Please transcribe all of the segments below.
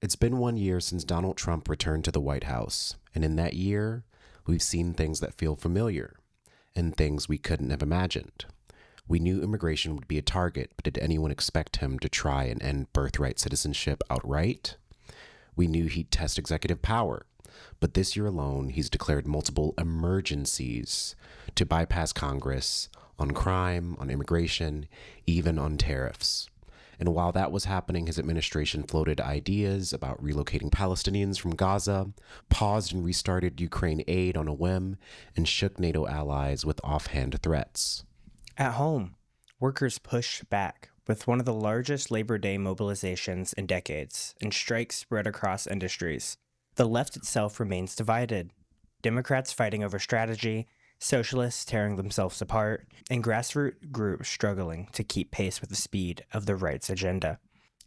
It's been 1 year since Donald Trump returned to the White House, and in that year, we've seen things that feel familiar and things we couldn't have imagined. We knew immigration would be a target, but did anyone expect him to try and end birthright citizenship outright? We knew he'd test executive power, but this year alone, he's declared multiple emergencies to bypass Congress on crime, on immigration, even on tariffs. And while that was happening, his administration floated ideas about relocating Palestinians from Gaza, paused and restarted Ukraine aid on a whim, and shook NATO allies with offhand threats. At home, workers pushed back with one of the largest Labor Day mobilizations in decades, and strikes spread across industries. The left itself remains divided. Democrats fighting over strategy, socialists tearing themselves apart, and grassroots groups struggling to keep pace with the speed of the right's agenda.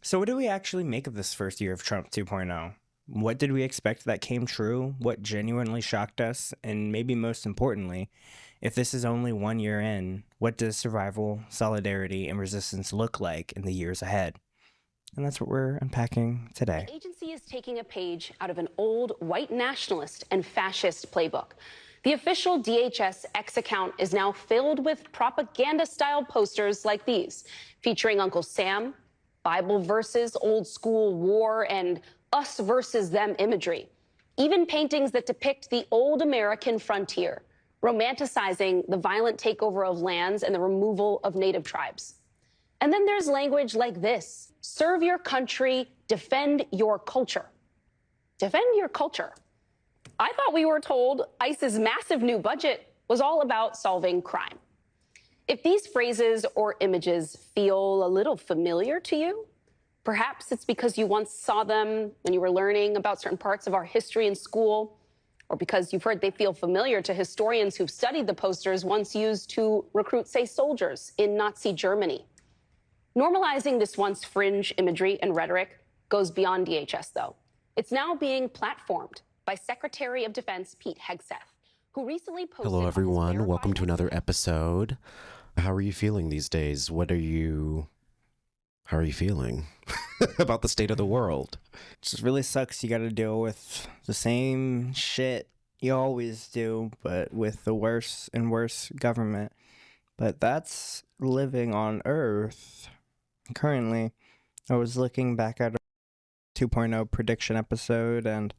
So what do we actually make of this first year of Trump 2.0? What did we expect that came true? What genuinely shocked us? And maybe most importantly, if this is only 1 year in, what does survival, solidarity, and resistance look like in the years ahead? And that's what we're unpacking today. The agency is taking a page out of an old white nationalist and fascist playbook. The official DHS X account is now filled with propaganda-style posters like these, featuring Uncle Sam, Bible verses, old school war, and us versus them imagery. Even paintings that depict the old American frontier, romanticizing the violent takeover of lands and the removal of native tribes. And then there's language like this: serve your country, defend your culture. Defend your culture. I thought we were told ICE's massive new budget was all about solving crime. If these phrases or images feel a little familiar to you, perhaps it's because you once saw them when you were learning about certain parts of our history in school, or because you've heard they feel familiar to historians who've studied the posters once used to recruit, say, soldiers in Nazi Germany. Normalizing this once fringe imagery and rhetoric goes beyond DHS, though. It's now being platformed by Secretary of Defense Pete Hegseth, who recently posted... Hello, everyone. Welcome to another episode. How are you feeling these days? How are you feeling about the state of the world? It just really sucks. You got to deal with the same shit you always do, but with the worse and worse government. But that's living on Earth. Currently, I was looking back at a 2.0 prediction episode, and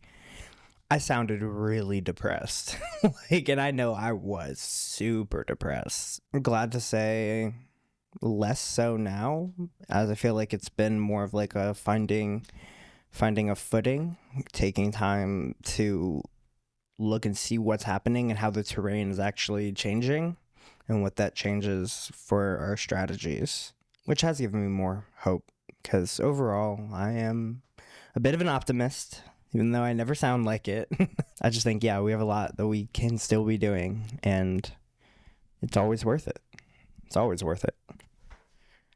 I sounded really depressed. And I know I was super depressed. I'm glad to say less so now, as I feel like it's been more of like a finding a footing, taking time to look and see what's happening and how the terrain is actually changing and what that changes for our strategies, which has given me more hope, because overall I am a bit of an optimist, even though I never sound like it. I just think, yeah, we have a lot that we can still be doing, and it's always worth it. It's always worth it.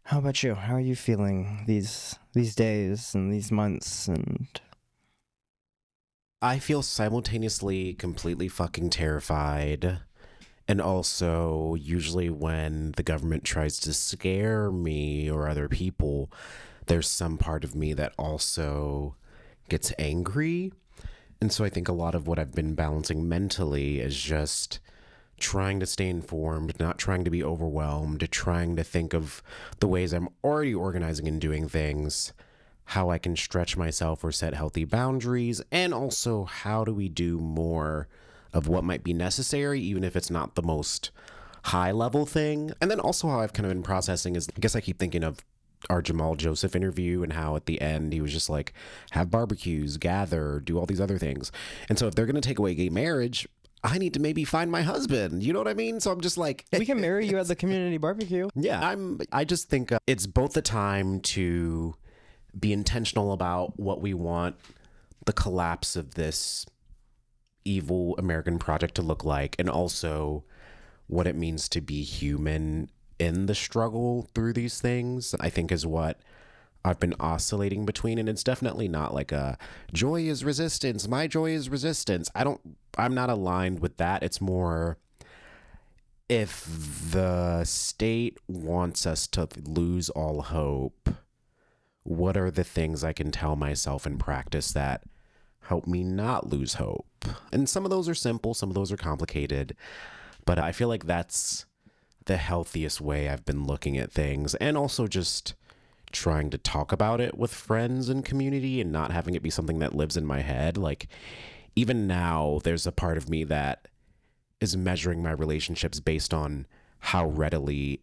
How about you? How are you feeling these days and these months? And I feel simultaneously completely fucking terrified, and also usually when the government tries to scare me or other people, there's some part of me that also gets angry. And so I think a lot of what I've been balancing mentally is just trying to stay informed, not trying to be overwhelmed, trying to think of the ways I'm already organizing and doing things, how I can stretch myself or set healthy boundaries, and also how do we do more of what might be necessary, even if it's not the most high level thing. And then also how I've kind of been processing is, I guess I keep thinking of our Jamal Joseph interview and how at the end he was just like, have barbecues, gather, do all these other things. And so if they're going to take away gay marriage, I need to maybe find my husband. You know what I mean? So I'm just like, we can marry you at the community barbecue. Yeah, I just think it's both the time to be intentional about what we want the collapse of this evil American project to look like, and also what it means to be human in the struggle through these things, I think is what I've been oscillating between. And it's definitely not like a joy is resistance, my joy is resistance. I'm not aligned with that. It's more, if the state wants us to lose all hope, what are the things I can tell myself in practice that help me not lose hope? And some of those are simple, some of those are complicated, but I feel like that's the healthiest way I've been looking at things, and also just trying to talk about it with friends and community and not having it be something that lives in my head. Like, even now, there's a part of me that is measuring my relationships based on how readily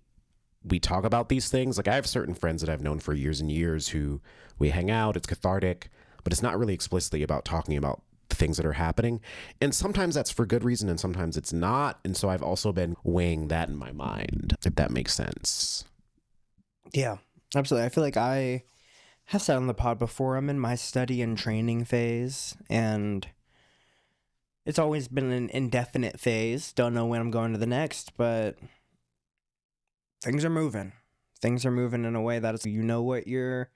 we talk about these things. Like, I have certain friends that I've known for years and years who we hang out, it's cathartic, but it's not really explicitly about talking about the things that are happening. And sometimes that's for good reason and sometimes it's not. And so I've also been weighing that in my mind, if that makes sense. Yeah, absolutely. I feel like I have said on the pod before, I'm in my study and training phase, and it's always been an indefinite phase. Don't know when I'm going to the next, but things are moving. Things are moving in a way that is, you know what you're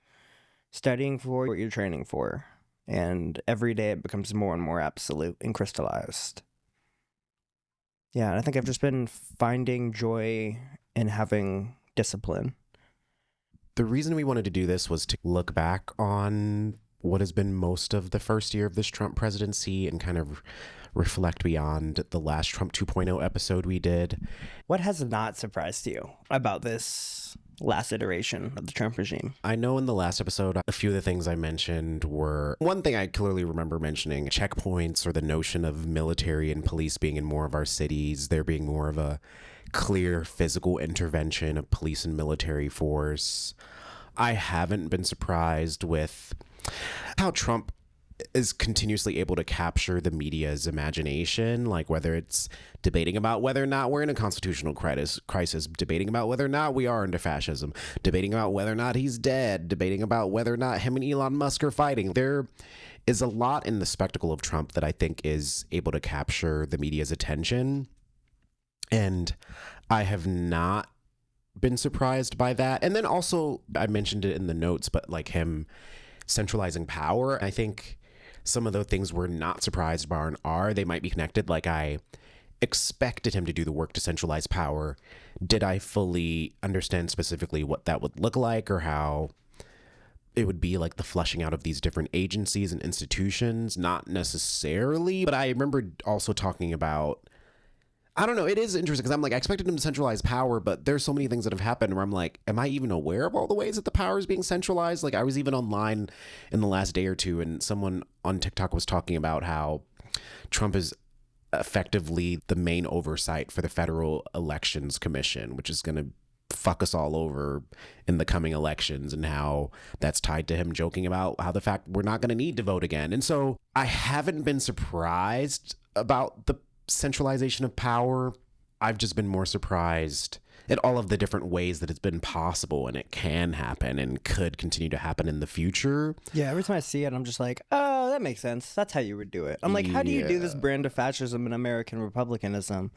studying for, what you're training for. And every day it becomes more and more absolute and crystallized. Yeah, and I think I've just been finding joy in having discipline. The reason we wanted to do this was to look back on what has been most of the first year of this Trump presidency and kind of reflect beyond the last Trump 2.0 episode we did. What has not surprised you about this last iteration of the Trump regime? I know in the last episode, a few of the things I mentioned were, one thing I clearly remember mentioning, checkpoints, or the notion of military and police being in more of our cities, there being more of a clear physical intervention of police and military force. I haven't been surprised with how Trump is continuously able to capture the media's imagination, like whether it's debating about whether or not we're in a constitutional crisis, debating about whether or not we are into fascism, debating about whether or not he's dead, debating about whether or not him and Elon Musk are fighting. There is a lot in the spectacle of Trump that I think is able to capture the media's attention. And I have not been surprised by that. And then also, I mentioned it in the notes, but like him centralizing power, I think some of the things we're not surprised by are, they might be connected. Like, I expected him to do the work to centralize power. Did I fully understand specifically what that would look like or how it would be, like the flushing out of these different agencies and institutions? Not necessarily, but I remember also talking about, I don't know, it is interesting because I'm like, I expected him to centralize power, but there's so many things that have happened where I'm like, am I even aware of all the ways that the power is being centralized? Like, I was even online in the last day or two and someone on TikTok was talking about how Trump is effectively the main oversight for the Federal Elections Commission, which is going to fuck us all over in the coming elections, and how that's tied to him joking about how the fact we're not going to need to vote again. And so I haven't been surprised about the centralization of power. I've just been more surprised at all of the different ways that it's been possible and it can happen and could continue to happen in the future. Yeah, every time I see it, I'm just like, oh, that makes sense. That's how you would do it. I'm like, how do you do this brand of fascism and American republicanism?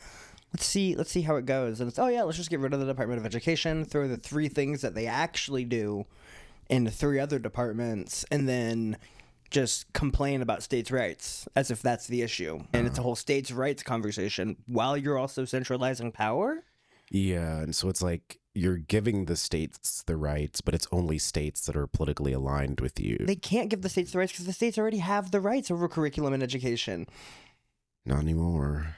Let's see how it goes. And it's, oh yeah, let's just get rid of the Department of Education, throw the 3 things that they actually do into 3 other departments, and then just complain about states' rights as if that's the issue. And it's a whole states' rights conversation while you're also centralizing power. Yeah, and so it's like you're giving the states the rights, but it's only states that are politically aligned with you. They can't give the states the rights because the states already have the rights over curriculum and education. Not anymore.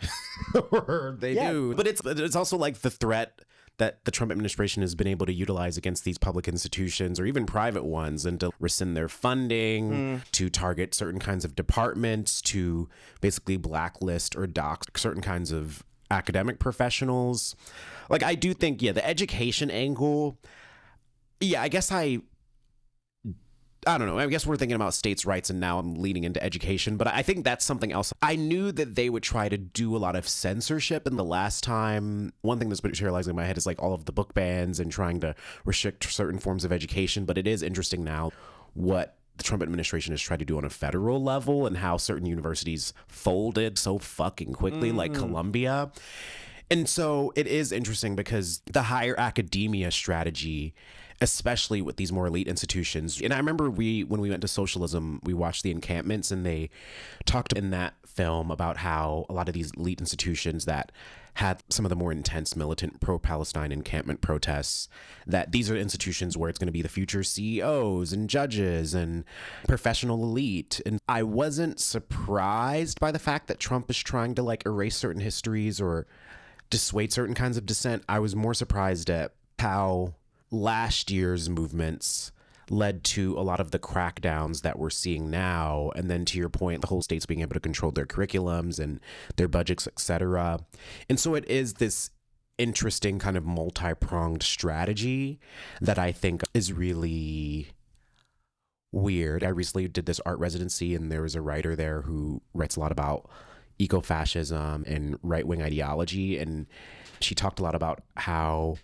Or they do. But it's also like the threat that the Trump administration has been able to utilize against these public institutions or even private ones, and to rescind their funding, to target certain kinds of departments, to basically blacklist or dox certain kinds of academic professionals. Like, I do think, the education angle, I guess I don't know. I guess we're thinking about states' rights and now I'm leaning into education, but I think that's something else. I knew that they would try to do a lot of censorship in the last time. One thing that's materializing in my head is like all of the book bans and trying to restrict certain forms of education, but it is interesting now what the Trump administration has tried to do on a federal level and how certain universities folded so fucking quickly, like Columbia. And so it is interesting because the higher academia strategy especially with these more elite institutions. And I remember when we went to socialism, we watched The Encampments, and they talked in that film about how a lot of these elite institutions that had some of the more intense militant pro-Palestine encampment protests, that these are institutions where it's going to be the future CEOs and judges and professional elite. And I wasn't surprised by the fact that Trump is trying to like erase certain histories or dissuade certain kinds of dissent. I was more surprised at how last year's movements led to a lot of the crackdowns that we're seeing now. And then to your point, the whole states being able to control their curriculums and their budgets, etc. And so it is this interesting kind of multi-pronged strategy that I think is really weird. I recently did this art residency, and there was a writer there who writes a lot about eco-fascism and right-wing ideology. And she talked a lot about how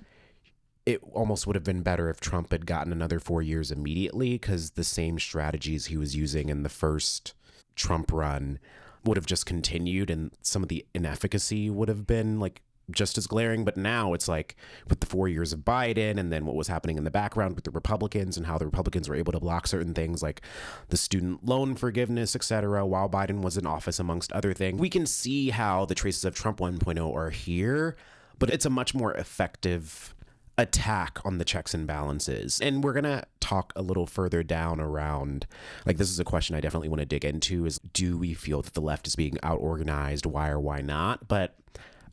it almost would have been better if Trump had gotten another 4 years immediately, because the same strategies he was using in the first Trump run would have just continued, and some of the inefficacy would have been like just as glaring. But now it's like with the 4 years of Biden, and then what was happening in the background with the Republicans and how the Republicans were able to block certain things like the student loan forgiveness, etc., while Biden was in office, amongst other things. We can see how the traces of Trump 1.0 are here, but it's a much more effective attack on the checks and balances. And we're going to talk a little further down around, like, this is a question I definitely want to dig into, is do we feel that the left is being out-organized? Why or why not? But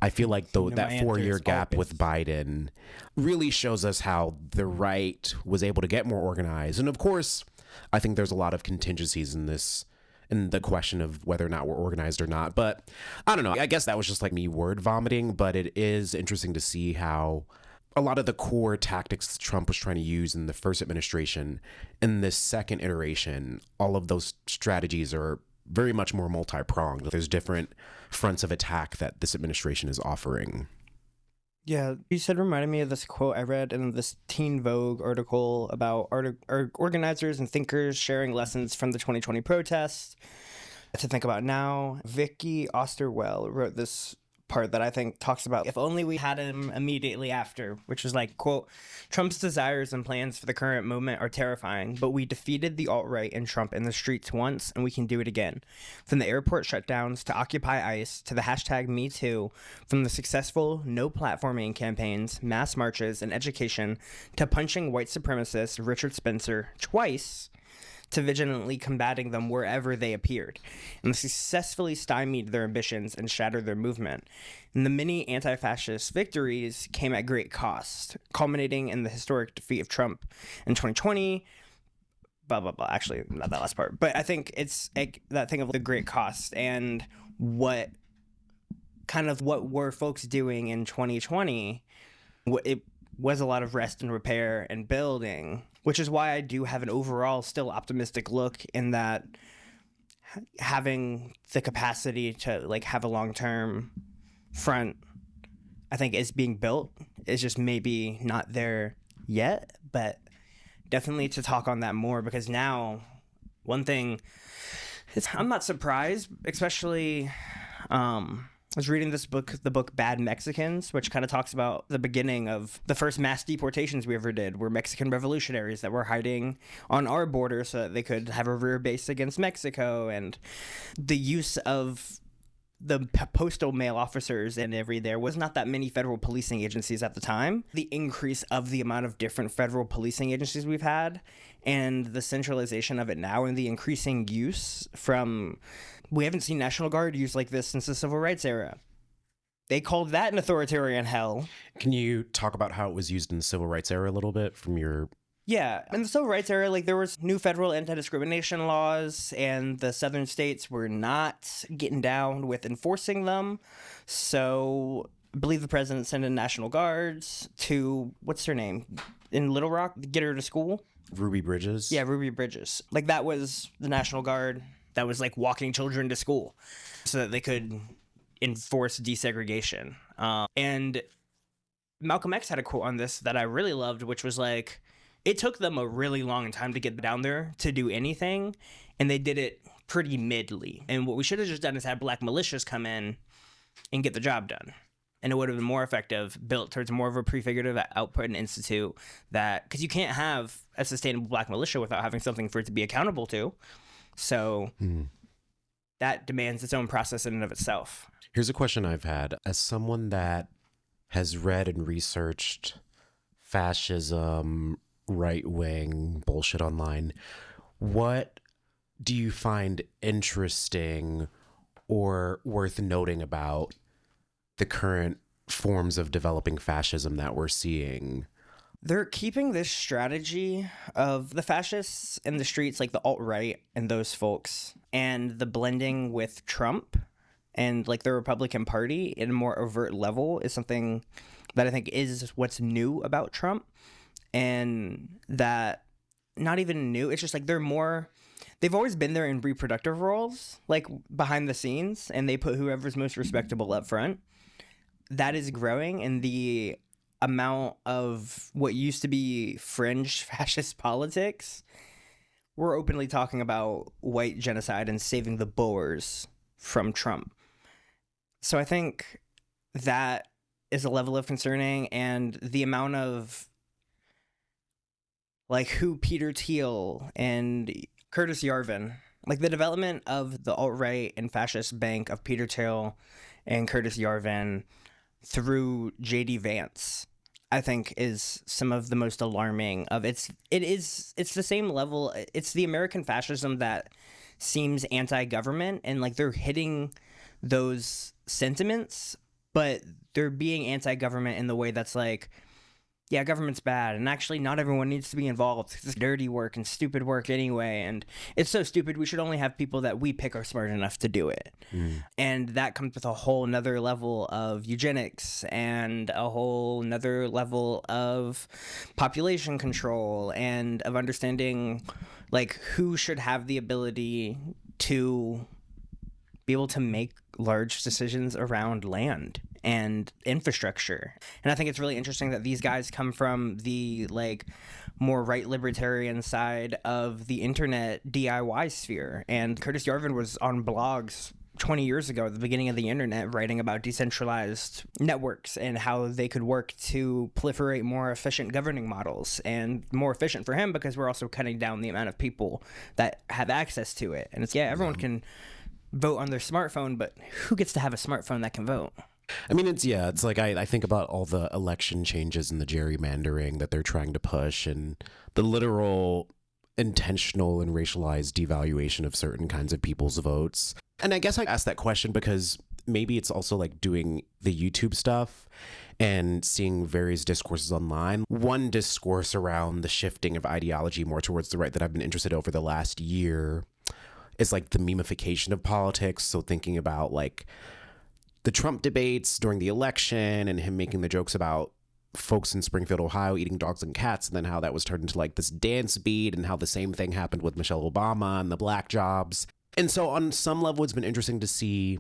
I feel like that 4 year gap with Biden really shows us how the right was able to get more organized. And of course, I think there's a lot of contingencies in this, in the question of whether or not we're organized or not. But I don't know. I guess that was just like me word vomiting, but it is interesting to see how a lot of the core tactics Trump was trying to use in the first administration, in this second iteration, all of those strategies are very much more multi-pronged. There's different fronts of attack that this administration is offering. Yeah, you said reminded me of this quote I read in this Teen Vogue article about organizers and thinkers sharing lessons from the 2020 protests to think about now. Vicky Osterwell wrote this part that I think talks about if only we had him immediately after, which was like, quote, Trump's desires and plans for the current moment are terrifying, but we defeated the alt-right and Trump in the streets once, and we can do it again. From the airport shutdowns to Occupy ICE to the hashtag #MeToo, from the successful no platforming campaigns, mass marches, and education to punching white supremacist Richard Spencer twice, to vigilantly combating them wherever they appeared, and successfully stymied their ambitions and shattered their movement. And the many anti-fascist victories came at great cost, culminating in the historic defeat of Trump in 2020, blah, blah, blah. Actually, not that last part. But I think it's that thing of the great cost and what were folks doing in 2020. It was a lot of rest and repair and building, which is why I do have an overall still optimistic look in that having the capacity to like have a long-term front, I think, is being built. It's just maybe not there yet, but definitely to talk on that more, because now one thing is I'm not surprised, especially I was reading the book Bad Mexicans, which kind of talks about the beginning of the first mass deportations we ever did, were Mexican revolutionaries that were hiding on our border so that they could have a rear base against Mexico, and the use of the postal mail officers and there was not that many federal policing agencies at the time. The increase of the amount of different federal policing agencies we've had and the centralization of it now and the increasing use from... We haven't seen National Guard used like this since the Civil Rights era. They called that an authoritarian hell. Can you talk about how it was used in the Civil Rights era a little bit from your... Yeah, in the Civil Rights era, like there was new federal anti-discrimination laws, and the southern states were not getting down with enforcing them. So I believe the president sent in National Guards to, what's her name, in Little Rock, get her to school? Ruby Bridges? Yeah, Ruby Bridges. Like that was the National Guard that was like walking children to school so that they could enforce desegregation. And Malcolm X had a quote on this that I really loved, which was like, it took them a really long time to get down there to do anything, and they did it pretty midly. And what we should have just done is had black militias come in and get the job done. and it would have been more effective, built towards more of a prefigurative output and institute that, because you can't have a sustainable black militia without having something for it to be accountable to. So that demands its own process in and of itself. Here's a question I've had. As someone that has read and researched fascism, right-wing bullshit online, what do you find interesting or worth noting about the current forms of developing fascism that we're seeing? They're keeping this strategy of the fascists in the streets, like the alt-right and those folks, and the blending with Trump and like the Republican Party in a more overt level is something that I think is what's new about Trump. And that not even new, it's just like they've always been there in reproductive roles, like behind the scenes, and they put whoever's most respectable up front. That is growing, and the amount of what used to be fringe fascist politics, we're openly talking about white genocide and saving the Boers from Trump. So I think that is a level of concerning, and the amount of like who Peter Thiel and Curtis Yarvin, like the development of the alt-right and fascist bank of Peter Thiel and Curtis Yarvin through J.D. Vance, I think is some of the most alarming of it's the same level. It's the American fascism that seems anti-government, and like they're hitting those sentiments, but they're being anti-government in the way that's like, yeah, government's bad, and actually not everyone needs to be involved. It's dirty work and stupid work anyway, and it's so stupid we should only have people that we pick are smart enough to do it. And that comes with a whole nother level of eugenics and a whole nother level of population control and of understanding like who should have the ability to be able to make large decisions around land and infrastructure. And I think it's really interesting that these guys come from the like more right libertarian side of the internet DIY sphere. And Curtis Yarvin was on blogs 20 years ago at the beginning of the internet writing about decentralized networks and how they could work to proliferate more efficient governing models, and more efficient for him because we're also cutting down the amount of people that have access to it. And it's, yeah, everyone can vote on their smartphone, but who gets to have a smartphone that can vote? I mean, it's like I think about all the election changes and the gerrymandering that they're trying to push, and the literal intentional and racialized devaluation of certain kinds of people's votes. And I guess I asked that question because maybe it's also like doing the YouTube stuff and seeing various discourses online. One discourse around the shifting of ideology more towards the right that I've been interested in over the last year is like the memification of politics. So thinking about like the Trump debates during the election and him making the jokes about folks in Springfield, Ohio eating dogs and cats, and then how that was turned into like this dance beat, and how the same thing happened with Michelle Obama and the black jobs. And so on some level, it's been interesting to see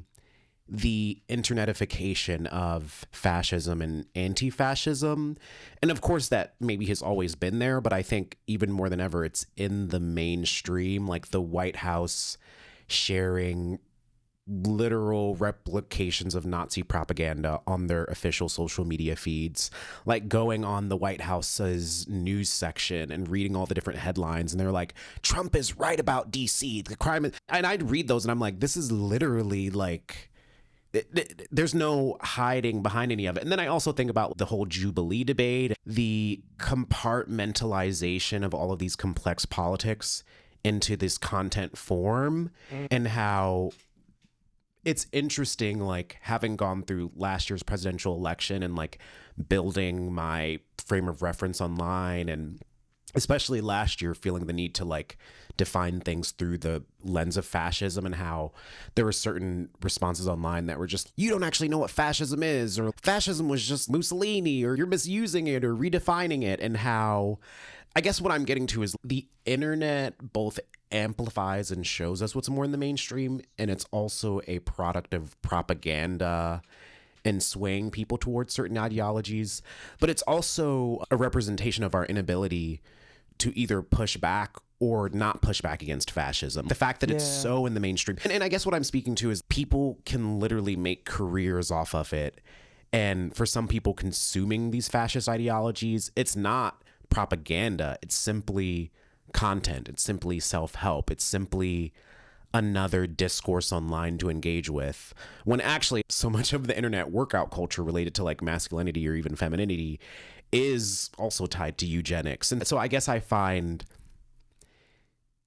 the internetification of fascism and anti-fascism. And of course that maybe has always been there, but I think even more than ever, it's in the mainstream, like the White House sharing literal replications of Nazi propaganda on their official social media feeds, like going on the White House's news section and reading all the different headlines, and they're like, Trump is right about DC, the crime is, and I'd read those and I'm like, this is literally like, there's no hiding behind any of it. And then I also think about the whole Jubilee debate, the compartmentalization of all of these complex politics into this content form, and how it's interesting, like having gone through last year's presidential election and like building my frame of reference online, and especially last year feeling the need to like define things through the lens of fascism, and how there were certain responses online that were just, you don't actually know what fascism is, or fascism was just Mussolini, or you're misusing it or redefining it. And how, I guess what I'm getting to is the internet both amplifies and shows us what's more in the mainstream, and it's also a product of propaganda and swaying people towards certain ideologies, but it's also a representation of our inability to either push back or not push back against fascism. The fact that it's so in the mainstream. And I guess what I'm speaking to is people can literally make careers off of it And for some people consuming these fascist ideologies, it's not propaganda. It's simply content. It's simply self-help. It's simply another discourse online to engage with, when actually so much of the internet workout culture related to like masculinity or even femininity is also tied to eugenics. And so I guess I find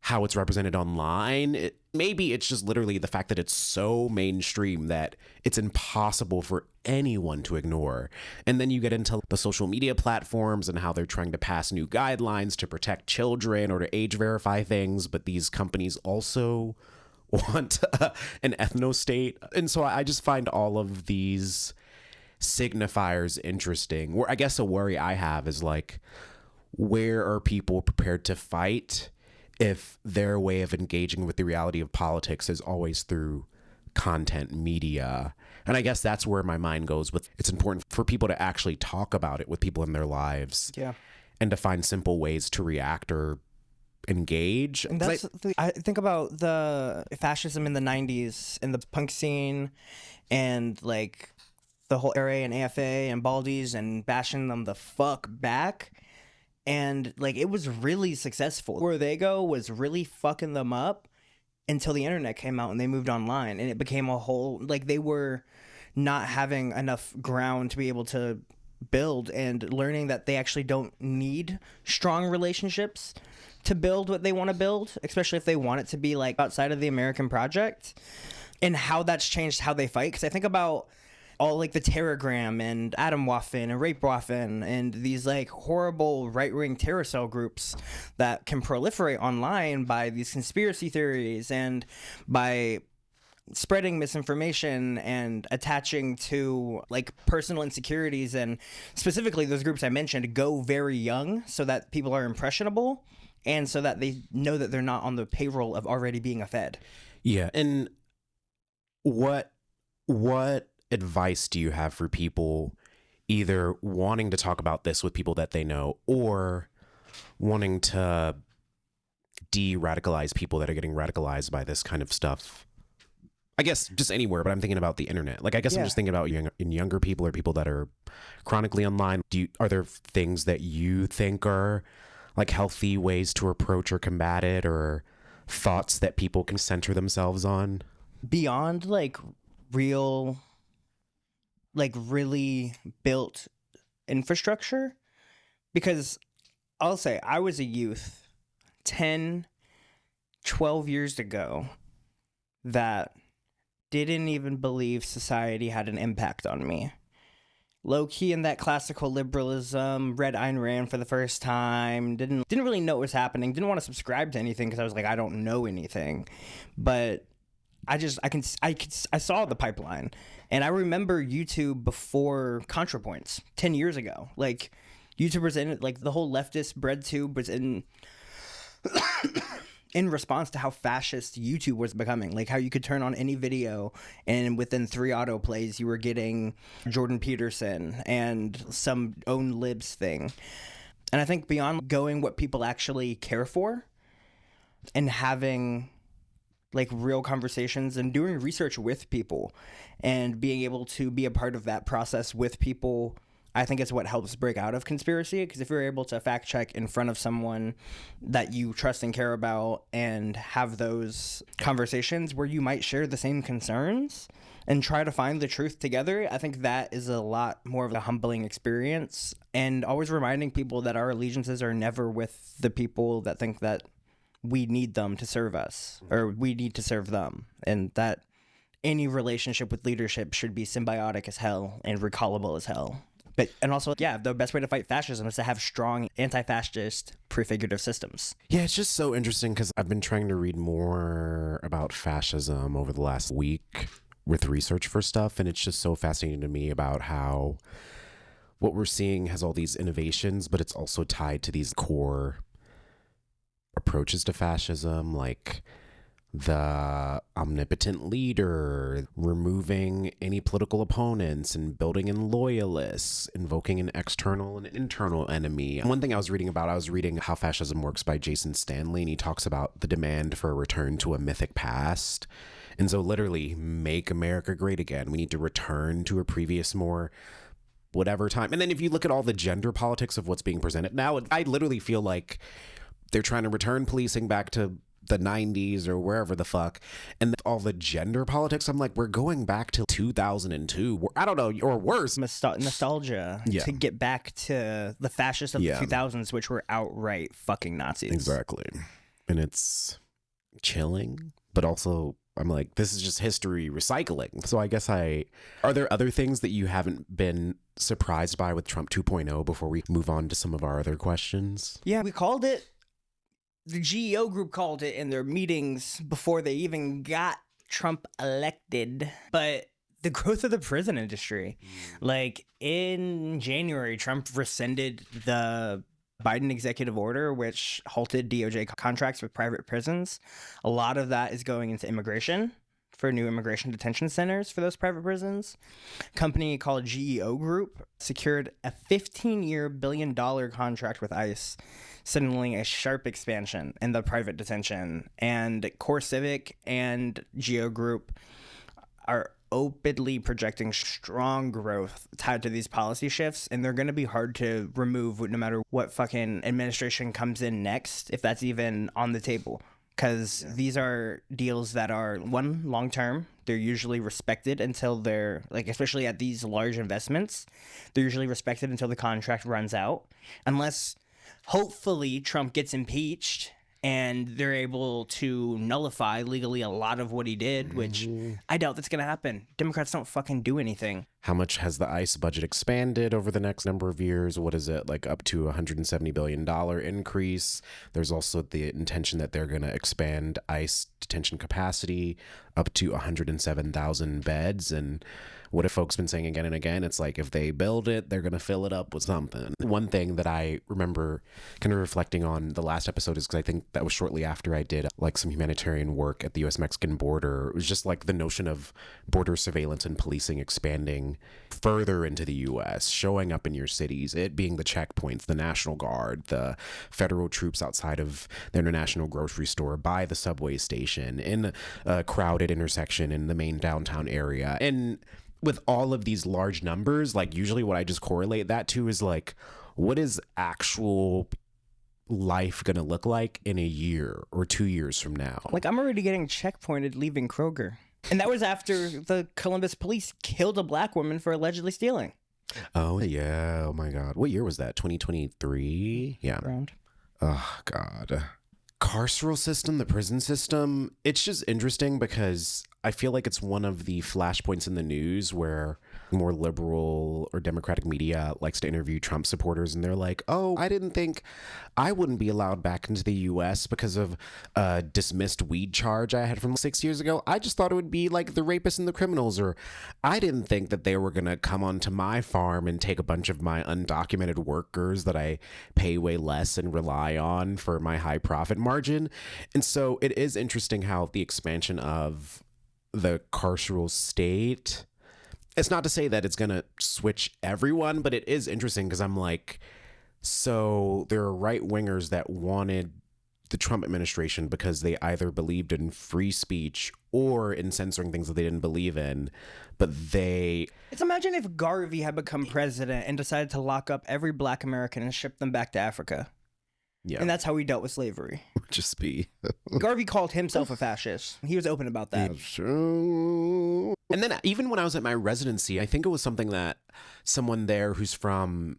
how it's represented online, maybe it's just literally the fact that it's so mainstream that it's impossible for anyone to ignore. And then you get into the social media platforms and how they're trying to pass new guidelines to protect children or to age verify things, but these companies also want an ethno-state. And so I just find all of these signifiers interesting. Where I guess a worry I have is like, where are people prepared to fight if their way of engaging with the reality of politics is always through content media? And I guess that's where my mind goes with, it's important for people to actually talk about it with people in their lives. Yeah. And to find simple ways to react or engage. And that's I think about the fascism in the 90s in the punk scene and like the whole RA and AFA and Baldies and bashing them the fuck back. And like it was really successful. Where they go was really fucking them up until the internet came out and they moved online, and it became a whole, like, they were not having enough ground to be able to build, and learning that they actually don't need strong relationships to build what they want to build, especially if they want it to be like outside of the American project, and how that's changed how they fight. Because I think about all like the Terrorgram and Atomwaffen and Rapewaffen and these like horrible right-wing terror cell groups that can proliferate online by these conspiracy theories and by spreading misinformation and attaching to like personal insecurities. And specifically those groups I mentioned go very young so that people are impressionable and so that they know that they're not on the payroll of already being a Fed. Yeah. And what advice do you have for people either wanting to talk about this with people that they know or wanting to de-radicalize people that are getting radicalized by this kind of stuff? I guess just anywhere, but I'm thinking about the internet. Like, I guess I'm just thinking about younger people or people that are chronically online. Are there things that you think are like healthy ways to approach or combat it, or thoughts that people can center themselves on? Beyond like real, like really built infrastructure, because I'll say I was a youth 10, 12 years ago that didn't even believe society had an impact on me. Low key in that classical liberalism, read Ayn Rand for the first time, didn't really know what was happening, didn't want to subscribe to anything because I was like, I don't know anything. But I saw the pipeline, and I remember YouTube before ContraPoints 10 years ago. Like, YouTube was in it, like the whole leftist bread tube was in in response to how fascist YouTube was becoming. Like how you could turn on any video and within 3 autoplays you were getting Jordan Peterson and some own libs thing. And I think beyond going what people actually care for and having like real conversations and doing research with people and being able to be a part of that process with people, I think it's what helps break out of conspiracy. Because if you're able to fact check in front of someone that you trust and care about and have those conversations where you might share the same concerns and try to find the truth together, I think that is a lot more of a humbling experience. And always reminding people that our allegiances are never with the people that think that we need them to serve us or we need to serve them, and that any relationship with leadership should be symbiotic as hell and recallable as hell. But, and also, yeah, the best way to fight fascism is to have strong anti-fascist prefigurative systems. Yeah, it's just so interesting because I've been trying to read more about fascism over the last week with research for stuff, and it's just so fascinating to me about how what we're seeing has all these innovations, but it's also tied to these core approaches to fascism, like the omnipotent leader, removing any political opponents and building in loyalists, invoking an external and internal enemy. One thing I was reading How Fascism Works by Jason Stanley, and he talks about the demand for a return to a mythic past. And so literally make America great again. We need to return to a previous more whatever time. And then if you look at all the gender politics of what's being presented now, I literally feel like they're trying to return policing back to the 90s or wherever the fuck. And all the gender politics, I'm like, we're going back to 2002. I don't know, or worse. Nostalgia to get back to the fascists of the 2000s, which were outright fucking Nazis. Exactly. And it's chilling, but also I'm like, this is just history recycling. So I guess are there other things that you haven't been surprised by with Trump 2.0 before we move on to some of our other questions? Yeah, we called it. The GEO group called it in their meetings before they even got Trump elected. But the growth of the prison industry, like in January, Trump rescinded the Biden executive order, which halted DOJ contracts with private prisons. A lot of that is going into immigration for new immigration detention centers for those private prisons. A company called GEO Group secured a 15-year billion-dollar contract with ICE, signaling a sharp expansion in the private detention. And Core Civic and GEO Group are openly projecting strong growth tied to these policy shifts, and they're going to be hard to remove no matter what fucking administration comes in next, if that's even on the table. Because these are deals that are, one, long-term. They're usually respected until they're, like, especially at these large investments, they're usually respected until the contract runs out. Unless, hopefully, Trump gets impeached and they're able to nullify legally a lot of what he did, which I doubt that's going to happen. Democrats don't fucking do anything. How much has the ICE budget expanded over the next number of years? What is it, like up to $170 billion increase? There's also the intention that they're going to expand ICE detention capacity up to 107,000 beds. And what have folks been saying again and again? It's like if they build it, they're going to fill it up with something. One thing that I remember kind of reflecting on the last episode is because I think that was shortly after I did like some humanitarian work at the U.S.-Mexican border. It was just like the notion of border surveillance and policing expanding further into the U.S., showing up in your cities, it being the checkpoints, the National Guard, the federal troops outside of the international grocery store, by the subway station, in a crowded intersection in the main downtown area. And with all of these large numbers, like usually what I just correlate that to is like, what is actual life gonna look like in a year or 2 years from now? Like, I'm already getting checkpointed leaving Kroger. And that was after the Columbus police killed a black woman for allegedly stealing. Oh, yeah. Oh, my God. What year was that? 2023? Yeah. Around. Oh, God. Carceral system, the prison system, it's just interesting because I feel like it's one of the flashpoints in the news where more liberal or Democratic media likes to interview Trump supporters, and they're like, oh, I didn't think I wouldn't be allowed back into the U.S. because of a dismissed weed charge I had from 6 years ago. I just thought it would be like the rapists and the criminals, or I didn't think that they were going to come onto my farm and take a bunch of my undocumented workers that I pay way less and rely on for my high profit margin. And so it is interesting how the expansion of the carceral state, it's not to say that it's going to switch everyone, but it is interesting because I'm like, so there are right wingers that wanted the Trump administration because they either believed in free speech or in censoring things that they didn't believe in, but It's imagine if Garvey had become president and decided to lock up every black American and ship them back to Africa. Yeah. And that's how he dealt with slavery. Just be. Garvey called himself a fascist. He was open about that. And then even when I was at my residency, I think it was something that someone there who's from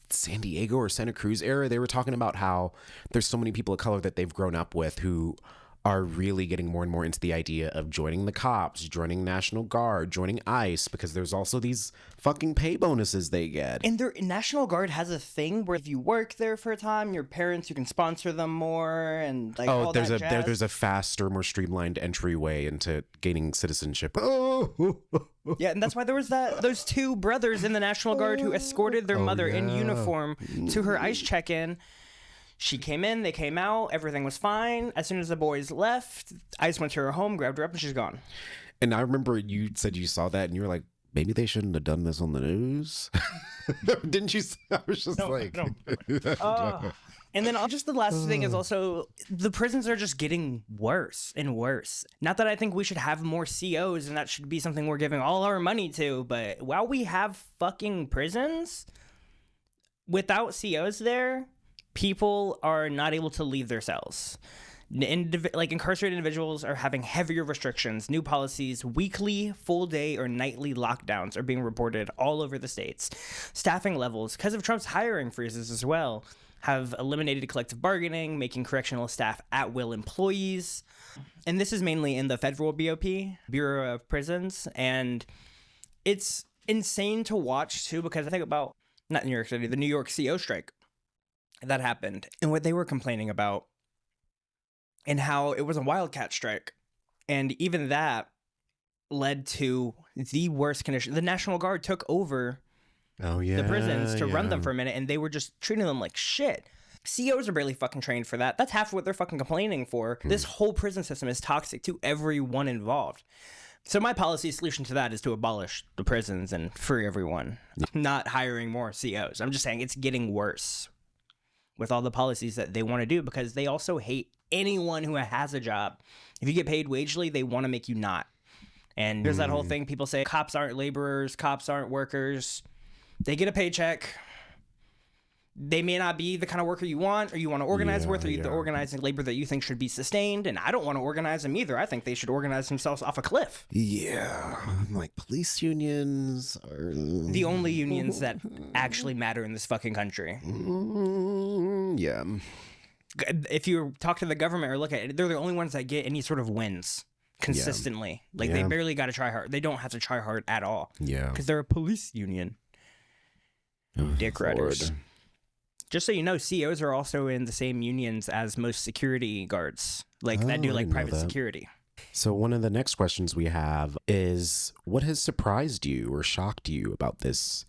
San Diego or Santa Cruz area, they were talking about how there's so many people of color that they've grown up with who are really getting more and more into the idea of joining the cops, joining National Guard, joining ICE, because there's also these fucking pay bonuses they get. And their National Guard has a thing where if you work there for a time, your parents, you can sponsor them more, and like all there's that jazz. there's a faster, more streamlined entryway into gaining citizenship. Yeah, and that's why there was those two brothers in the National Guard who escorted their mother in uniform to her ICE check-in. She came in, they came out, everything was fine. As soon as the boys left, ICE went to her home, grabbed her up, and she's gone. And I remember you said you saw that and you were like, maybe they shouldn't have done this on the news. Didn't you? I was just And then just the last thing is also the prisons are just getting worse and worse. Not that I think we should have more COs and that should be something we're giving all our money to, but while we have fucking prisons, without COs there, people are not able to leave their cells. Like incarcerated individuals are having heavier restrictions, new policies, weekly, full day, or nightly lockdowns are being reported all over the states. Staffing levels, because of Trump's hiring freezes as well, have eliminated collective bargaining, making correctional staff at-will employees. And this is mainly in the federal BOP, Bureau of Prisons. And it's insane to watch, too, because I think about, not New York City, the New York CO strike that happened. And what they were complaining about and how it was a wildcat strike. And even that led to the worst condition. The National Guard took over the prisons to run them for a minute, and they were just treating them like shit. COs are barely fucking trained for that. That's half of what they're fucking complaining for. This whole prison system is toxic to everyone involved. So my policy solution to that is to abolish the prisons and free everyone, not hiring more COs. I'm just saying it's getting worse with all the policies that they want to do, because they also hate anyone who has a job. If you get paid wagely, they want to make you not. And there's that whole thing people say, cops aren't laborers, cops aren't workers. They get a paycheck. They may not be the kind of worker you want or you want to organize with, or the organizing labor that you think should be sustained. And I don't want to organize them either. I think they should organize themselves off a cliff. Yeah. Like police unions are the only unions that actually matter in this fucking country. Yeah. If you talk to the government or look at it, they're the only ones that get any sort of wins consistently. Like they barely got to try hard. They don't have to try hard at all. Yeah. Because they're a police union. Dick riders. Just so you know, COs are also in the same unions as most security guards, like that do like private security. So one of the next questions we have is, what has surprised you or shocked you about this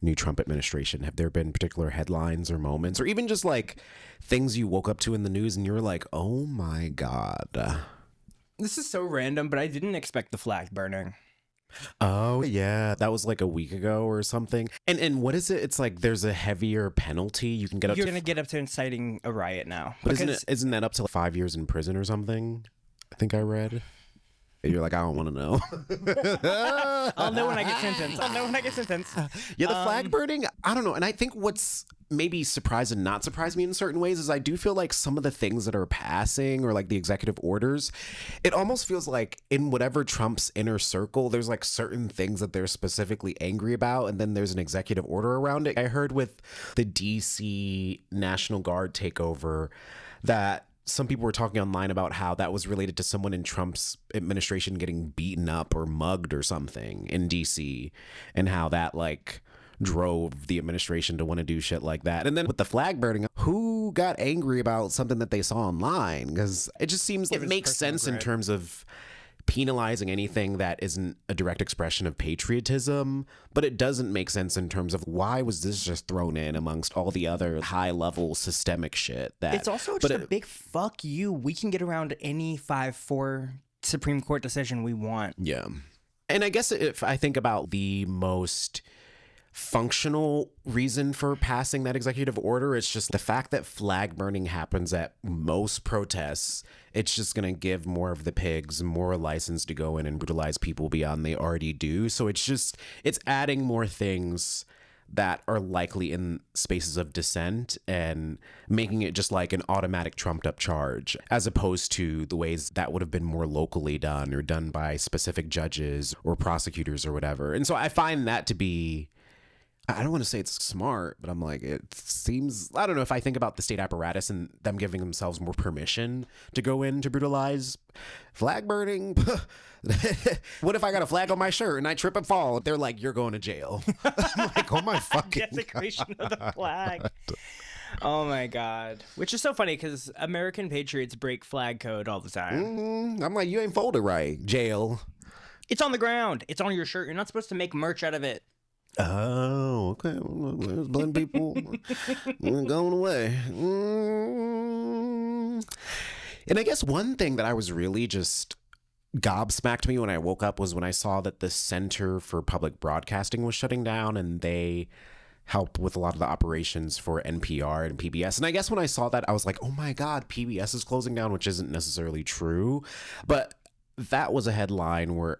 new Trump administration? Have there been particular headlines or moments, or even just like things you woke up to in the news and you were like, oh my God? This is so random, but I didn't expect the flag burning. Oh yeah, that was like a week ago or something. And what is it? It's like there's a heavier penalty you can get up. You're gonna get up to inciting a riot now. But isn't that up to like 5 years in prison or something? I think I read. And you're like, I don't want to know. I'll know when I get sentenced. Yeah, the flag burning, I don't know. And I think what's maybe surprised and not surprised me in certain ways is I do feel like some of the things that are passing, or like the executive orders, it almost feels like in whatever Trump's inner circle, there's like certain things that they're specifically angry about, and then there's an executive order around it. I heard with the DC National Guard takeover that some people were talking online about how that was related to someone in Trump's administration getting beaten up or mugged or something in DC, and how that like drove the administration to want to do shit like that. And then with the flag burning, who got angry about something that they saw online? Because it just seems it makes sense in terms of penalizing anything that isn't a direct expression of patriotism, but it doesn't make sense in terms of why was this just thrown in amongst all the other high level systemic shit that it's also just a big fuck you. We can get around any 5-4 Supreme Court decision we want. Yeah. And I guess if I think about the most functional reason for passing that executive order, it's just the fact that flag burning happens at most protests. It's just going to give more of the pigs more license to go in and brutalize people beyond they already do. So it's adding more things that are likely in spaces of dissent and making it just like an automatic trumped up charge, as opposed to the ways that would have been more locally done or done by specific judges or prosecutors or whatever. And so I find that to be, I don't want to say it's smart, but I'm like, it seems, I don't know, if I think about the state apparatus and them giving themselves more permission to go in to brutalize, flag burning. What if I got a flag on my shirt and I trip and fall? They're like, you're going to jail. I'm like, oh my fucking desecration of the flag. Oh my God. Which is so funny because American patriots break flag code all the time. I'm like, you ain't folded right. Jail. It's on the ground. It's on your shirt. You're not supposed to make merch out of it. Oh, okay. There's blind people going away. And I guess one thing that I was really just gobsmacked me when I woke up was when I saw that the Center for Public Broadcasting was shutting down, and they help with a lot of the operations for NPR and PBS. And I guess when I saw that, I was like, oh my God, PBS is closing down, which isn't necessarily true. But that was a headline where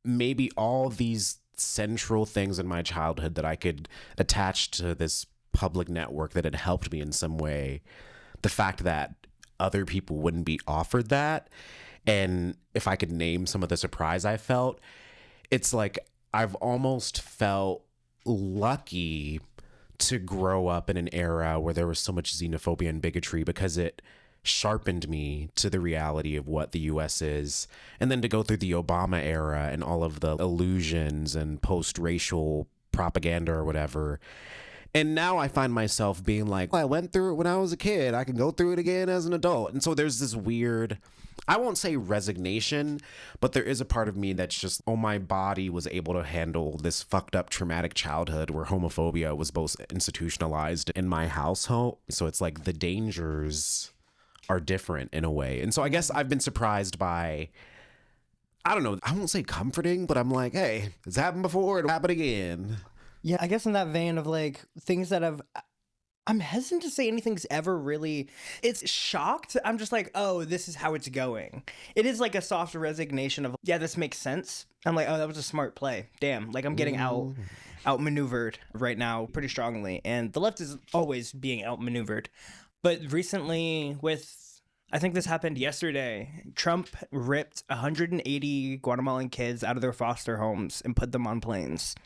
maybe all these central things in my childhood that I could attach to this public network that had helped me in some way, the fact that other people wouldn't be offered that, and if I could name some of the surprise I felt, it's like I've almost felt lucky to grow up in an era where there was so much xenophobia and bigotry, because it sharpened me to the reality of what the US is. And then to go through the Obama era and all of the illusions and post-racial propaganda or whatever. And now I find myself being like, I went through it when I was a kid. I can go through it again as an adult. And so there's this weird, I won't say resignation, but there is a part of me that's just, oh, my body was able to handle this fucked up traumatic childhood where homophobia was both institutionalized in my household. So it's like the dangers are different in a way. And so I guess I've been surprised by, I don't know, I won't say comforting, but I'm like, hey, it's happened before, it'll happen again. Yeah, I guess in that vein of like things that I'm hesitant to say anything's ever really, it's shocked. I'm just like, oh, this is how it's going. It is like a soft resignation of, yeah, this makes sense. I'm like, oh, that was a smart play. Damn, like I'm getting outmaneuvered right now pretty strongly. And the left is always being outmaneuvered. But recently I think this happened yesterday, Trump ripped 180 Guatemalan kids out of their foster homes and put them on planes.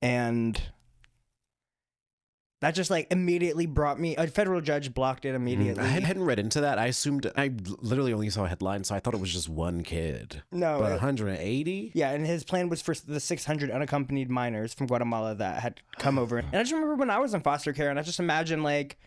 And that just like immediately brought me, a federal judge blocked it immediately. I hadn't read into that. I assumed, I literally only saw a headline, so I thought it was just one kid. No. But 180? Yeah, and his plan was for the 600 unaccompanied minors from Guatemala that had come over. And I just remember when I was in foster care, and I just imagine like,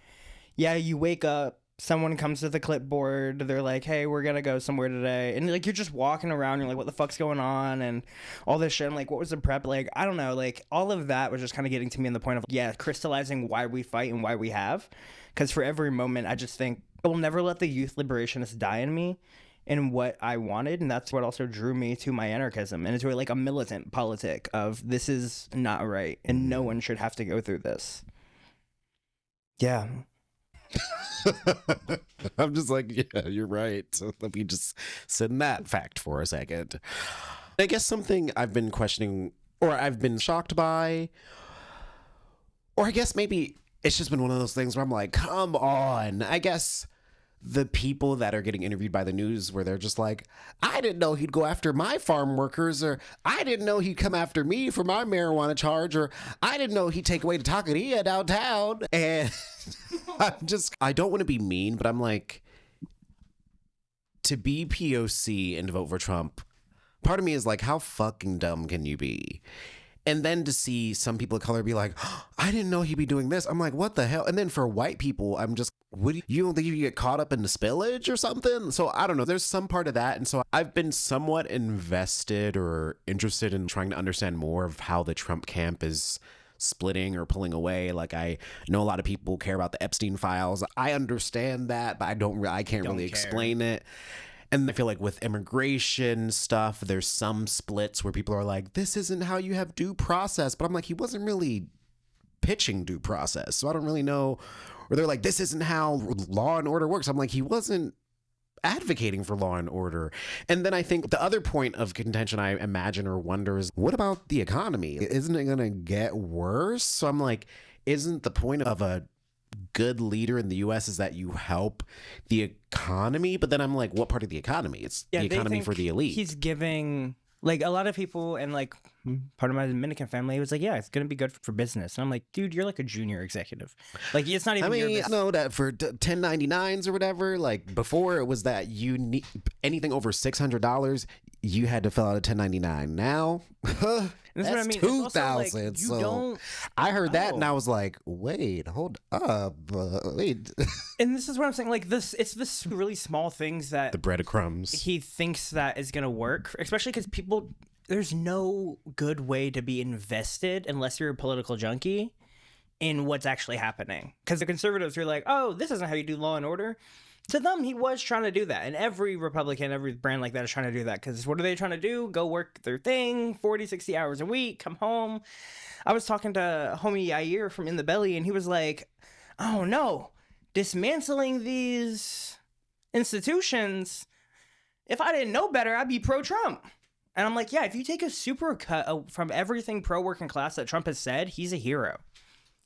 yeah, you wake up, someone comes to the clipboard, they're like, hey, we're gonna go somewhere today, and like you're just walking around, you're like, what the fuck's going on, and all this shit. I'm like, what was the prep like? I don't know, like all of that was just kind of getting to me in the point of, yeah, crystallizing why we fight and why we have, because for every moment I just think I will never let the youth liberationists die in me and what I wanted, and that's what also drew me to my anarchism, and it's really like a militant politic of this is not right and no one should have to go through this. Yeah. I'm just like, yeah, you're right. So let me just send that fact for a second. I guess something I've been questioning, or I've been shocked by, or I guess maybe it's just been one of those things where I'm like, come on. I guess the people that are getting interviewed by the news where they're just like, I didn't know he'd go after my farm workers, or I didn't know he'd come after me for my marijuana charge, or I didn't know he'd take away the taqueria downtown. And I don't want to be mean, but I'm like, to be POC and vote for Trump, part of me is like, how fucking dumb can you be? And then to see some people of color be like, oh, I didn't know he'd be doing this. I'm like, what the hell? And then for white people, I'm just, you don't think you get caught up in the spillage or something? So I don't know. There's some part of that. And so I've been somewhat invested or interested in trying to understand more of how the Trump camp is splitting or pulling away. Like, I know a lot of people care about the Epstein files. I understand that, but I can't really explain it. And I feel like with immigration stuff, there's some splits where people are like, this isn't how you have due process. But I'm like, he wasn't really pitching due process. So I don't really know. Or they're like, this isn't how law and order works. I'm like, he wasn't advocating for law and order. And then I think the other point of contention I imagine or wonder is, what about the economy? Isn't it going to get worse? So I'm like, isn't the point of a good leader in the US is that you help the economy? But then I'm like, what part of the economy? It's the economy for the elite. He's giving, like, a lot of people, and like part of my Dominican family was like, yeah, it's gonna be good for business. And I'm like, dude, you're like a junior executive. Like, it's not even your business. I know that for 1099s or whatever, like before it was that you need anything over $600, you had to fill out a 1099. Now that's what I mean. 2,000. Like, so I heard that and I was like, wait, hold up, wait. And this is what I'm saying. Like, it's this really small things that the breadcrumbs he thinks that is gonna work, especially because people. There's no good way to be invested unless you're a political junkie in what's actually happening. Because the conservatives are like, oh, this isn't how you do law and order. To them, he was trying to do that. And every Republican, every brand like that is trying to do that. Because what are they trying to do? Go work their thing, 40, 60 hours a week, come home. I was talking to homie Yair from In the Belly, and he was like, oh no, dismantling these institutions, if I didn't know better, I'd be pro-Trump. And I'm like, yeah, if you take a super cut from everything pro-working class that Trump has said, he's a hero.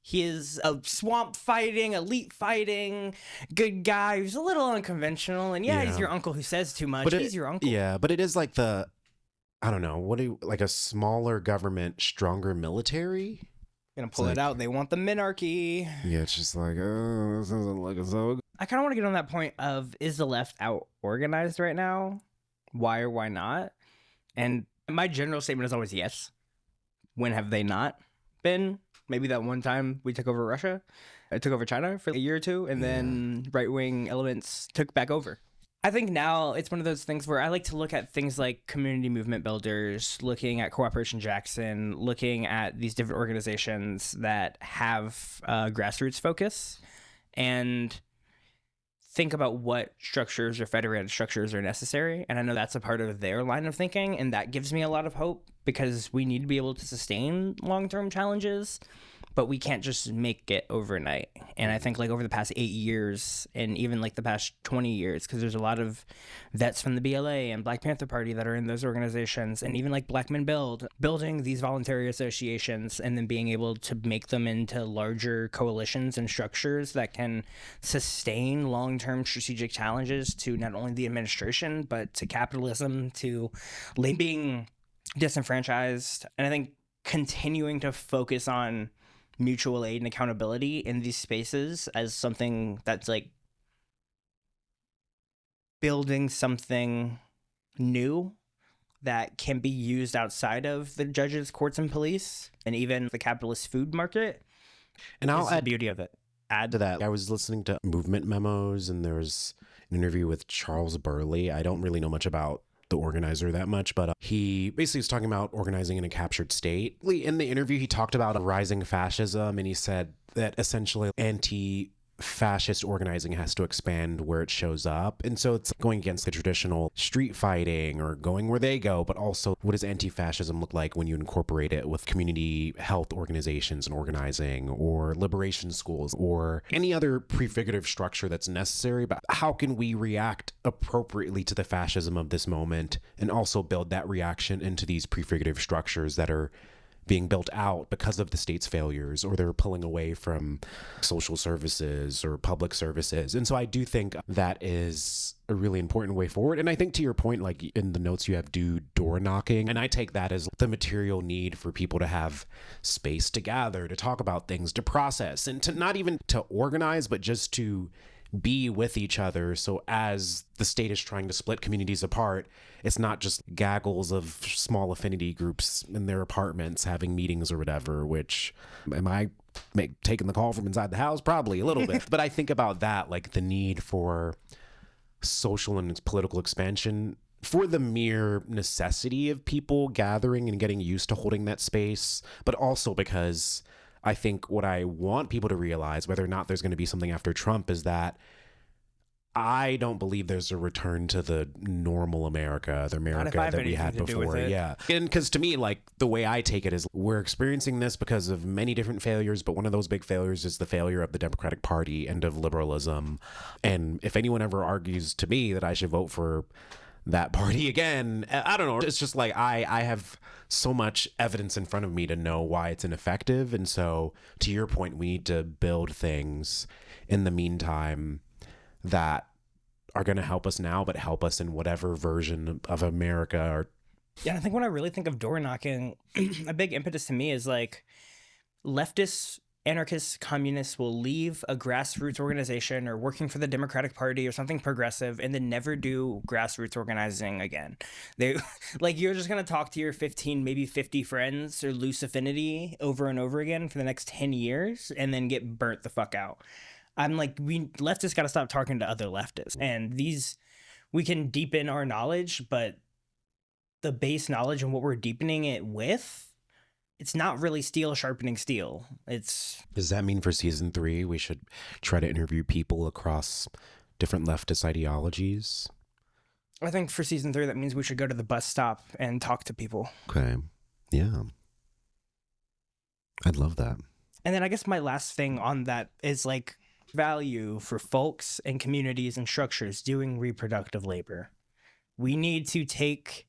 He is a swamp fighting, elite fighting, good guy who's a little unconventional. And yeah, he's your uncle who says too much. He's your uncle. Yeah, but it is like the, I don't know, like a smaller government, stronger military? Gonna pull it out. They want the minarchy. Yeah, it's just like, oh, this isn't like a so. I kind of want to get on that point of, is the left out organized right now? Why or why not? And my general statement is always yes. When have they not been? Maybe that one time we took over Russia. I took over China for a year or two, and then right-wing elements took back over. I think now it's one of those things where I like to look at things like community movement builders, looking at Cooperation Jackson, looking at these different organizations that have grassroots focus, and think about what structures or federated structures are necessary. And I know that's a part of their line of thinking, and that gives me a lot of hope, because we need to be able to sustain long-term challenges, but we can't just make it overnight. And I think like over the past 8 years, and even like the past 20 years, because there's a lot of vets from the BLA and Black Panther Party that are in those organizations, and even like Black Men building these voluntary associations and then being able to make them into larger coalitions and structures that can sustain long-term strategic challenges to not only the administration, but to capitalism, to being disenfranchised. And I think continuing to focus on mutual aid and accountability in these spaces as something that's like building something new that can be used outside of the judges, courts, and police, and even the capitalist food market. And I'll add the beauty of it. Add to that, I was listening to Movement Memos, and there was an interview with Charles Burley. I don't really know much about the organizer that much, but he basically was talking about organizing in a captured state. In the interview, he talked about rising fascism, and he said that essentially anti-fascist organizing has to expand where it shows up. And so it's going against the traditional street fighting or going where they go, but also what does anti-fascism look like when you incorporate it with community health organizations and organizing, or liberation schools, or any other prefigurative structure that's necessary. But how can we react appropriately to the fascism of this moment and also build that reaction into these prefigurative structures that are being built out because of the state's failures, or they're pulling away from social services or public services. And so I do think that is a really important way forward. And I think, to your point, like in the notes you have, do door knocking, and I take that as the material need for people to have space to gather, to talk about things, to process, and to not even to organize, but just to be with each other. So as the state is trying to split communities apart, it's not just gaggles of small affinity groups in their apartments having meetings or whatever, which, am I taking the call from inside the house? Probably a little bit. But I think about that, like the need for social and political expansion for the mere necessity of people gathering and getting used to holding that space, but also because I think what I want people to realize, whether or not there's going to be something after Trump, is that I don't believe there's a return to the normal America, the America that we had before. Yeah. And because to me, like the way I take it is we're experiencing this because of many different failures, but one of those big failures is the failure of the Democratic Party and of liberalism. And if anyone ever argues to me that I should vote for that party again, I don't know. It's just like I have so much evidence in front of me to know why it's ineffective. And so to your point, we need to build things in the meantime that are going to help us now, but help us in whatever version of America. Or yeah, I think when I really think of door knocking, a big impetus to me is like leftists, anarchists, communists will leave a grassroots organization or working for the Democratic Party or something progressive and then never do grassroots organizing again. They like, you're just going to talk to your 15, maybe 50 friends or loose affinity over and over again for the next 10 years and then get burnt the fuck out. I'm like, we leftists got to stop talking to other leftists, and we can deepen our knowledge, but the base knowledge and what we're deepening it with, it's not really steel sharpening steel. Does that mean for season 3 we should try to interview people across different leftist ideologies. I think for season 3, that means we should go to the bus stop and talk to people. Okay. Yeah. I'd love that. And then I guess my last thing on that is like value for folks and communities and structures doing reproductive labor. We need to take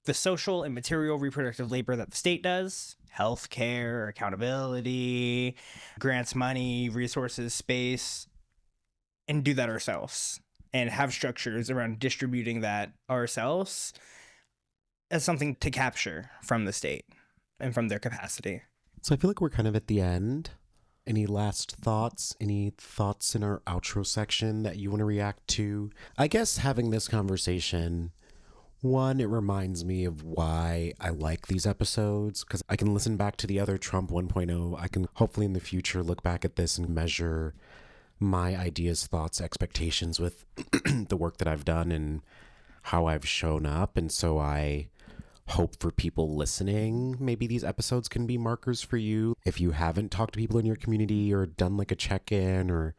the social and material reproductive labor that the state does, healthcare, accountability, grants money, resources, space, and do that ourselves and have structures around distributing that ourselves as something to capture from the state and from their capacity. So I feel like we're kind of at the end. Any last thoughts? Any thoughts in our outro section that you want to react to? I guess having this conversation, one, it reminds me of why I like these episodes, because I can listen back to the other Trump 1.0. I can hopefully in the future look back at this and measure my ideas, thoughts, expectations with the work that I've done and how I've shown up. And so I hope for people listening, maybe these episodes can be markers for you. If you haven't talked to people in your community or done like a check-in or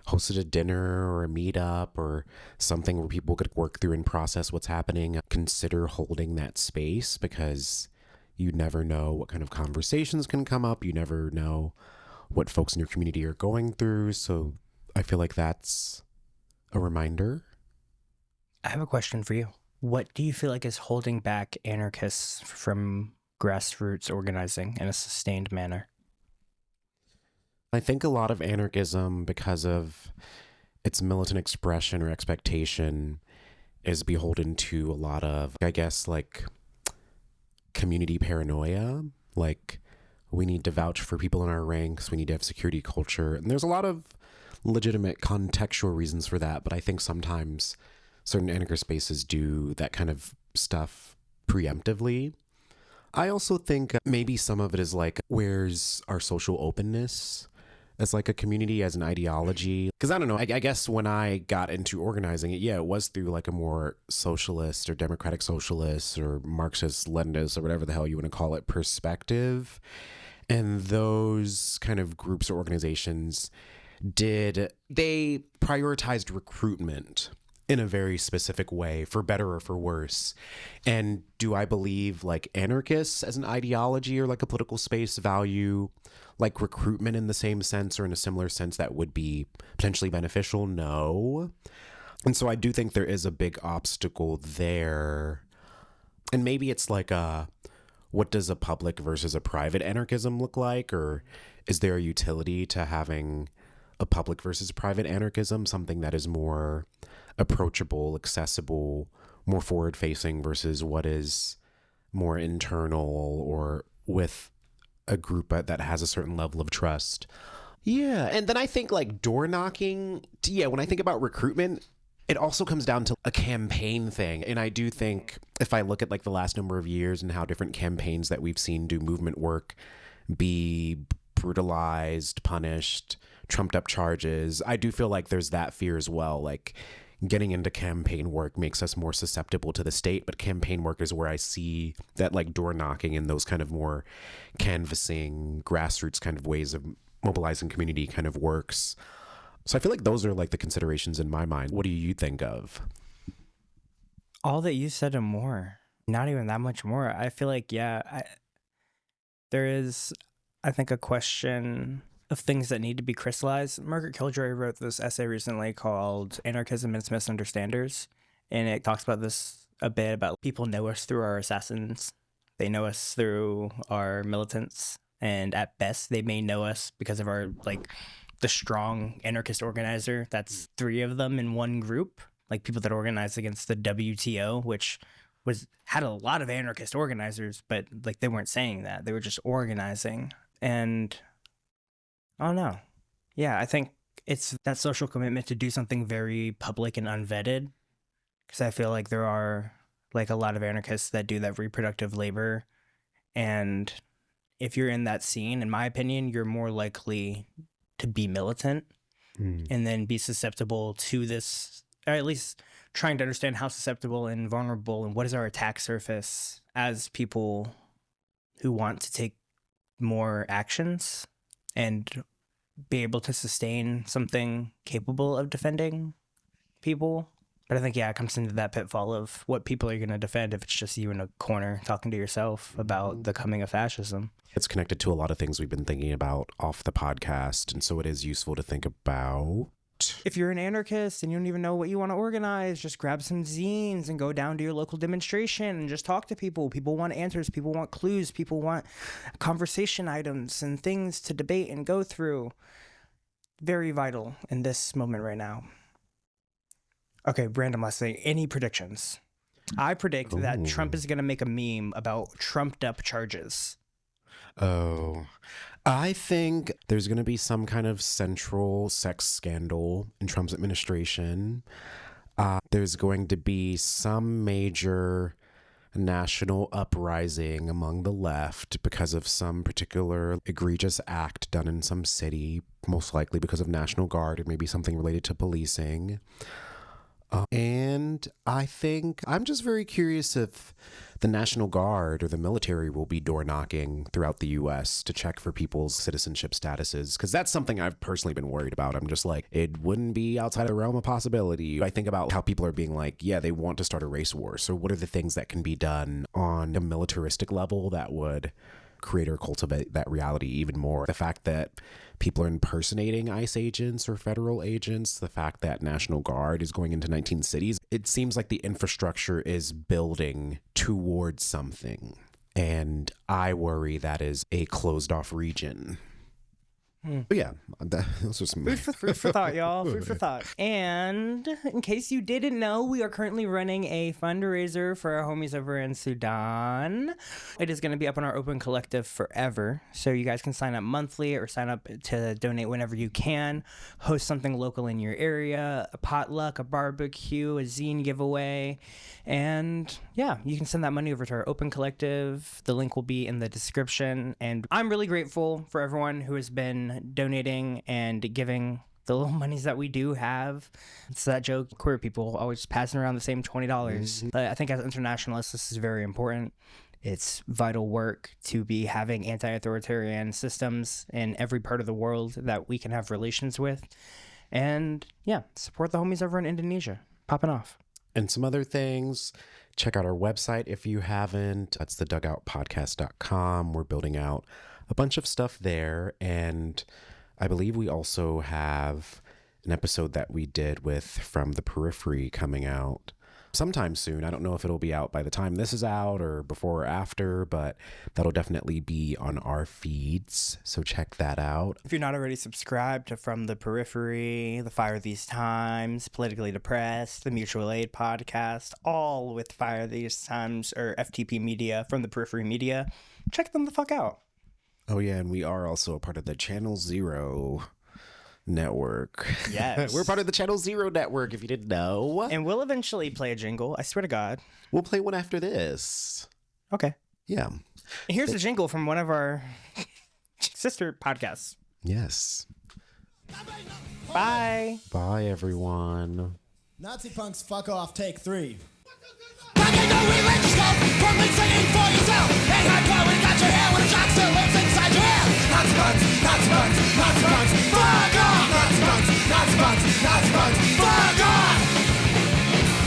hosted a dinner or a meetup or something where people could work through and process what's happening, consider holding that space, because you never know what kind of conversations can come up. You never know what folks in your community are going through. So I feel like that's a reminder. I have a question for you. What do you feel like is holding back anarchists from grassroots organizing in a sustained manner? I think a lot of anarchism, because of its militant expression or expectation, is beholden to a lot of, I guess, like community paranoia. Like, we need to vouch for people in our ranks. We need to have security culture. And there's a lot of legitimate contextual reasons for that. But I think sometimes certain anarchist spaces do that kind of stuff preemptively. I also think maybe some of it is like, where's our social openness as like a community, as an ideology? Because I don't know, I guess when I got into organizing it, it was through like a more socialist or democratic socialist or Marxist, Leninist, or whatever the hell you want to call it, perspective. And those kind of groups or organizations they prioritized recruitment in a very specific way, for better or for worse. And do I believe like anarchists as an ideology or like a political space value like recruitment in the same sense or in a similar sense that would be potentially beneficial? No. And so I do think there is a big obstacle there. And maybe it's like what does a public versus a private anarchism look like? Or is there a utility to having a public versus private anarchism, something that is more approachable, accessible, more forward-facing versus what is more internal or with a group that has a certain level of trust? Yeah, and then I think like door knocking, when I think about recruitment, it also comes down to a campaign thing. And I do think if I look at like the last number of years and how different campaigns that we've seen do movement work be brutalized, punished, trumped up charges, I do feel like there's that fear as well. Like, getting into campaign work makes us more susceptible to the state, but campaign work is where I see that like door knocking and those kind of more canvassing, grassroots kind of ways of mobilizing community kind of works. So I feel like those are like the considerations in my mind. What do you think of? All that you said and more. Not even that much more. I feel like, there is, I think, a question of things that need to be crystallized. Margaret Killjoy wrote this essay recently called Anarchism and Its Misunderstanders, and it talks about this a bit, about people know us through our assassins. They know us through our militants, and at best they may know us because of our, like, the strong anarchist organizer. That's 3 of them in one group, like people that organized against the WTO, which had a lot of anarchist organizers, but like they weren't saying that. They were just organizing. And I don't know. Yeah, I think it's that social commitment to do something very public and unvetted. Because I feel like there are like a lot of anarchists that do that reproductive labor. And if you're in that scene, in my opinion, you're more likely to be militant and then be susceptible to this, or at least trying to understand how susceptible and vulnerable and what is our attack surface as people who want to take more actions and be able to sustain something capable of defending people. But I think, yeah, it comes into that pitfall of what people are going to defend if it's just you in a corner talking to yourself about the coming of fascism. It's connected to a lot of things we've been thinking about off the podcast, and so it is useful to think about. If you're an anarchist and you don't even know what you want to organize, just grab some zines and go down to your local demonstration and just talk to people. People want answers. People want clues. People want conversation items and things to debate and go through. Very vital in this moment right now. Okay, random last thing. Any predictions? I predict that Trump is going to make a meme about trumped up charges. Oh, I think there's going to be some kind of central sex scandal in Trump's administration. There's going to be some major national uprising among the left because of some particular egregious act done in some city, most likely because of National Guard or maybe something related to policing. And I think I'm just very curious if the National Guard or the military will be door knocking throughout the U.S. to check for people's citizenship statuses, because that's something I've personally been worried about. I'm just like, it wouldn't be outside the realm of possibility. I think about how people are being like, yeah, they want to start a race war. So what are the things that can be done on a militaristic level that would create or cultivate that reality even more? The fact that people are impersonating ICE agents or federal agents, the fact that National Guard is going into 19 cities, it seems like the infrastructure is building towards something. And I worry that is a closed off region. But yeah, those are some Food for thought, y'all. Food for thought. And in case you didn't know, we are currently running a fundraiser for our homies over in Sudan. It is going to be up on our Open Collective forever. So you guys can sign up monthly or sign up to donate whenever you can. Host something local in your area, a potluck, a barbecue, a zine giveaway. And yeah, you can send that money over to our Open Collective. The link will be in the description. And I'm really grateful for everyone who has been donating and giving the little monies that we do have. It's that joke, queer people always passing around the same $20. But I think as internationalists, this is very important. It's vital work to be having anti-authoritarian systems in every part of the world that we can have relations with. And yeah, support the homies over in Indonesia. Popping off. And some other things, check out our website if you haven't. That's the dugoutpodcast.com. We're building out a bunch of stuff there. And I believe we also have an episode that we did with From the Periphery coming out sometime soon. I don't know if it'll be out by the time this is out or before or after, but that'll definitely be on our feeds. So check that out. If you're not already subscribed to From the Periphery, The Fire These Times, Politically Depressed, the Mutual Aid podcast, all with Fire These Times or FTP Media, From the Periphery Media, check them the fuck out. Oh yeah, and we are also a part of the Channel Zero network. Yes. We're part of the Channel Zero network, if you didn't know. And we'll eventually play a jingle. I swear to God. We'll play one after this. Okay. Yeah. And here's a jingle from one of our sister podcasts. Yes. Bye. Bye, everyone. Nazi punks, fuck off, take 3. Back in the religious cult, firmly singing for yourself. Hang hardcore when you got your hair when a shock still lives inside your head. Nazi punks, Nazi punks, Nazi punks, fuck off. Nazi punks, Nazi punks, Nazi punks, fuck off.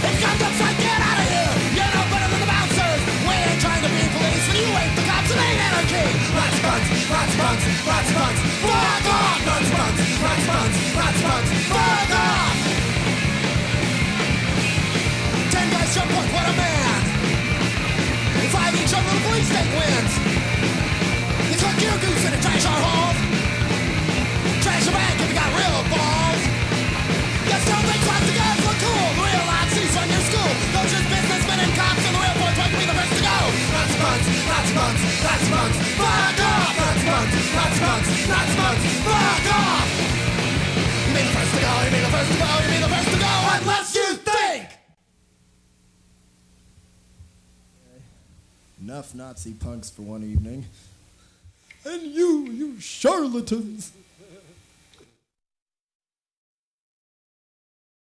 It's got upside, get out of here. You're no better than the bouncers. We ain't trying to be police when you ain't the cops and ain't anarchy. Nazi punks, Nazi punks, Nazi punks, fuck off. Nazi punks, Nazi punks, Nazi punks, fuck off. 10 guys jump up, what a man. 5 each other, the police state wins. You cook your goose in a trash our halls. Trash your bank if you got real balls. You still think lots of guys look cool. The real Nazis run your school. Those just businessmen and cops and the real boys want to be the first to go. Nazi punks, Nazi punks, Nazi punks, fuck off. Nazi punks, Nazi punks, Nazi punks, fuck off. You be the first to go, you be the first to go, you be the first to go unless you think. Enough Nazi punks for one evening. And you charlatans!